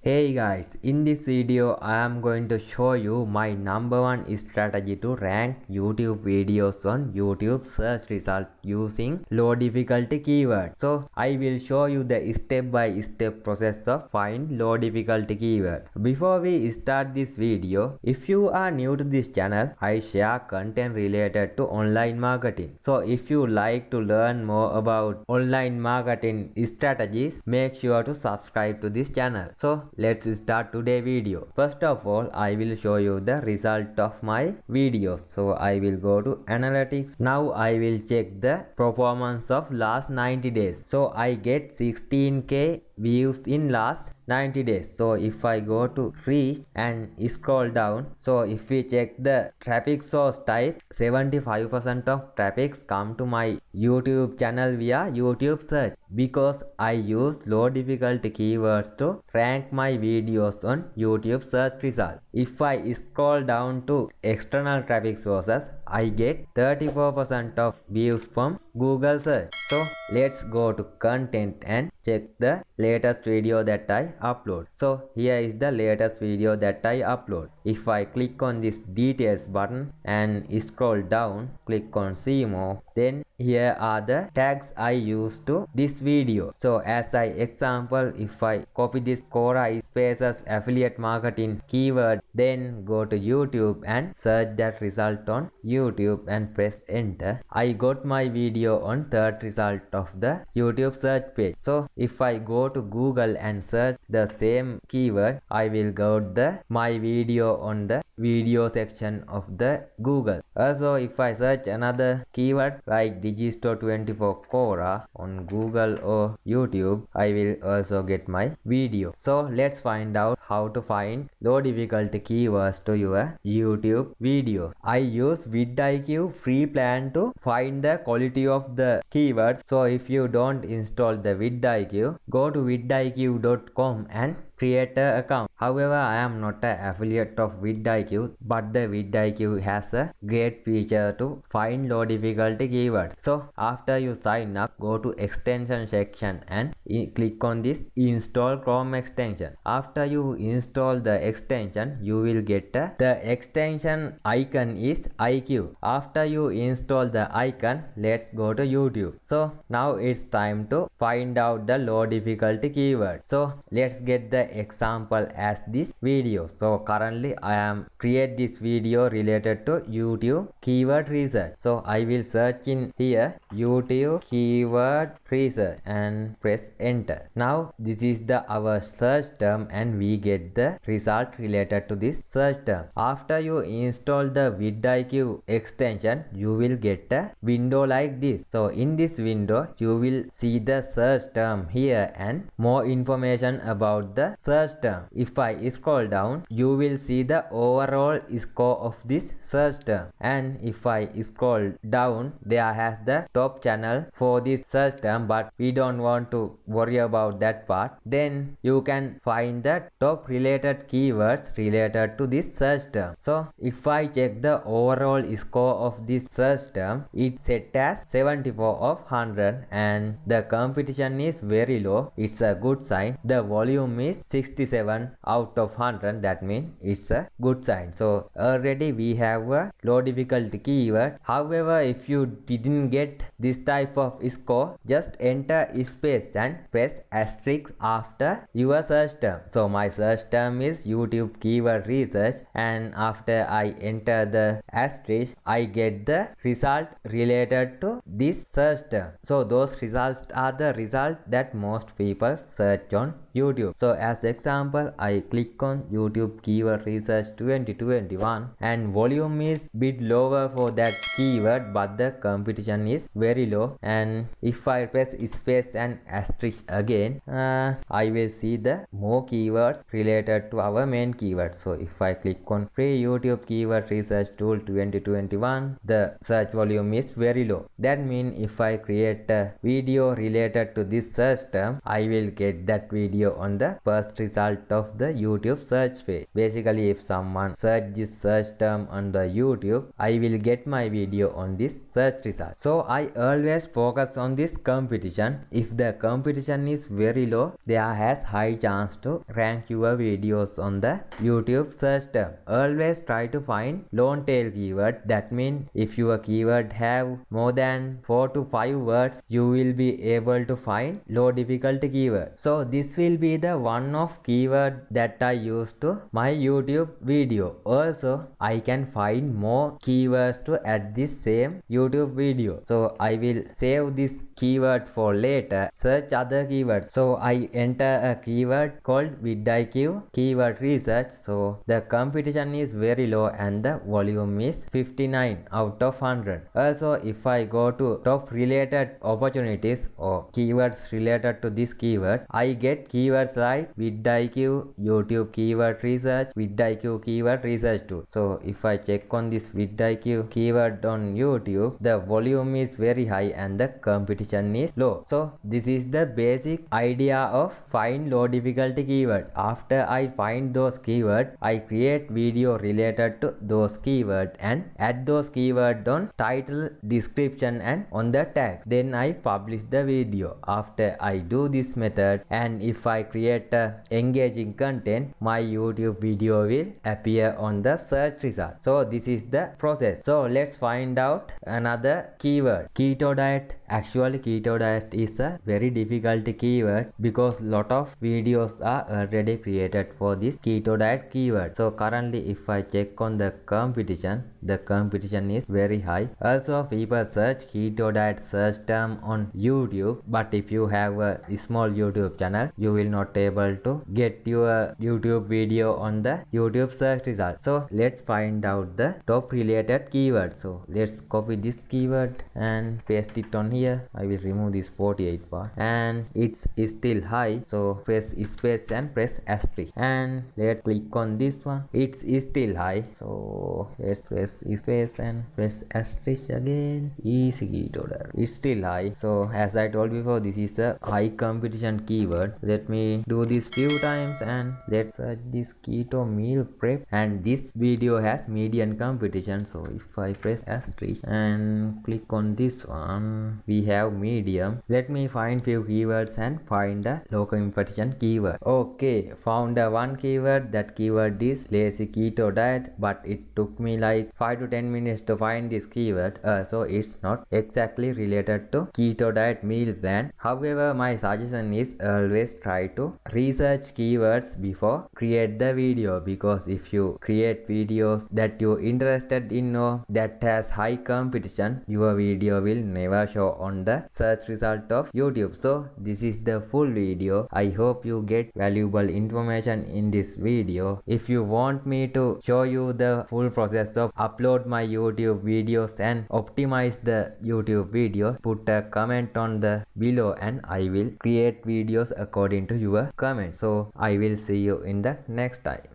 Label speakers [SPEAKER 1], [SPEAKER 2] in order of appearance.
[SPEAKER 1] Hey guys, in this video I am going to show you my number one strategy to rank YouTube videos on YouTube search result using low difficulty keywords. So I will show you the step by step process of find low difficulty keyword. Before we start this video, if you are new to this channel, I share content related to online marketing. So if you like to learn more about online marketing strategies, make sure to subscribe to this channel. So let's start today's video. First of all, I will show you the result of my videos. So I will go to analytics. Now I will check the performance of last 90 days. So I get 16k views in last 90 days. So if I go to reach and scroll down, so if we check the traffic source type, 75% of traffics come to my YouTube channel via YouTube search because I use low difficulty keywords to rank my videos on YouTube search result. If I scroll down to external traffic sources, I get 34% of views from Google search. So let's go to content and check the latest video that I upload. So here is the latest video that I upload. If I click on this details button and scroll down, click on see more, then here are the tags I use to this video. So as I example, if I copy this Quora spaces affiliate marketing keyword, then go to YouTube and search that result on YouTube and press enter, I got my video on third result of the YouTube search page. So if I go to Google and search the same keyword, I will get my video on the video section of the Google. Also, if I search another keyword like Digistore24 Quora on Google or YouTube, I will also get my video. So let's find out how to find low difficulty keywords to your YouTube video. I use VidIQ free plan to find the quality of the keywords. So if you don't install the VidIQ, go to vidiq.com and create an account. However, I am not an affiliate of VidIQ, but the VidIQ has a great feature to find low difficulty keywords. So after you sign up, go to extension section and click on this install Chrome extension. After you install the extension, you will get the extension icon is IQ. After you install the icon, let's go to YouTube. So now it's time to find out the low difficulty keyword. So let's get the example as this video. So currently I am create this video related to YouTube keyword research. So I will search in here YouTube keyword research and press enter. Now this is the our search term and we get the result related to this search term. After you install the VidIQ extension, you will get a window like this. So in this window you will see the search term here and more information about the search term. If I scroll down, you will see the overall score of this search term, and if I scroll down, there has the top channel for this search term, but we don't want to worry about that part. Then you can find the top related keywords related to this search term. So if I check the overall score of this search term, it's set as 74 of 100 and the competition is very low. It's a good sign. The volume is 67 out of 100, that means it's a good sign. So already we have a low difficulty keyword. However, if you didn't get this type of score, just enter space and press asterisk after your search term. So my search term is YouTube keyword research, and after I enter the asterisk, I get the result related to this search term. So those results are the result that most people search on YouTube. So as example, I click on YouTube keyword research 2021 and volume is bit lower for that keyword, but the competition is very low. And if I press space and asterisk again, I will see the more keywords related to our main keyword. So if I click on free YouTube keyword research tool 2021, the search volume is very low. That means if I create a video related to this search term, I will get that video video on the first result of the YouTube search page. Basically, if someone search this search term on the YouTube, I will get my video on this search result. So I always focus on this competition. If the competition is very low, there has high chance to rank your videos on the YouTube search term. Always try to find long tail keyword. That means if your keyword have more than 4 to 5 words, you will be able to find low difficulty keyword. So this will be the one of keyword that I use to my YouTube video. Also, I can find more keywords to add this same YouTube video. So I will save this keyword for later. Search other keywords. So I enter a keyword called VidIQ keyword research. So the competition is very low and the volume is 59 out of 100. Also, if I go to top related opportunities or keywords related to this keyword, I get keywords like VidIQ YouTube keyword research, VidIQ keyword research too. So if I check on this VidIQ keyword on YouTube, the volume is very high and the competition is low. So this is the basic idea of find low difficulty keyword. After I find those keywords, I create video related to those keywords and add those keywords on title, description and on the tags. Then I publish the video. After I do this method, and if I create engaging content, my YouTube video will appear on the search result. So this is the process. So let's find out another keyword. Keto diet. Actually, keto diet is a very difficult keyword because lot of videos are already created for this keto diet keyword. So currently if I check on the competition is very high. Also, people search keto diet search term on YouTube, but if you have a small YouTube channel, you will not able to get your YouTube video on the YouTube search result. So let's find out the top related keyword. So let's copy this keyword and paste it on here. I will remove this 48 part and it's still high, so press space and press asterisk and let's click on this one. It's still high, so let's press space and press asterisk again. Easy keto diet. It's still high. So as I told before, this is a high competition keyword. Let me do this few times and let's search this keto meal prep, and this video has median competition. So if I press asterisk and click on this one, we have medium. Let me find few keywords and find the low competition keyword. Okay, found one keyword. That keyword is lazy keto diet, but it took me like 5 to 10 minutes to find this keyword. So it's not exactly related to keto diet meal plan. However, my suggestion is always try to research keywords before create the video, because if you create videos that you're interested in or that has high competition, your video will never show on the search result of YouTube. So this is the full video. I hope you get valuable information in this video. If you want me to show you the full process of upload my YouTube videos and optimize the YouTube video, put a comment on the below and I will create videos according to your comment. So I will see you in the next time.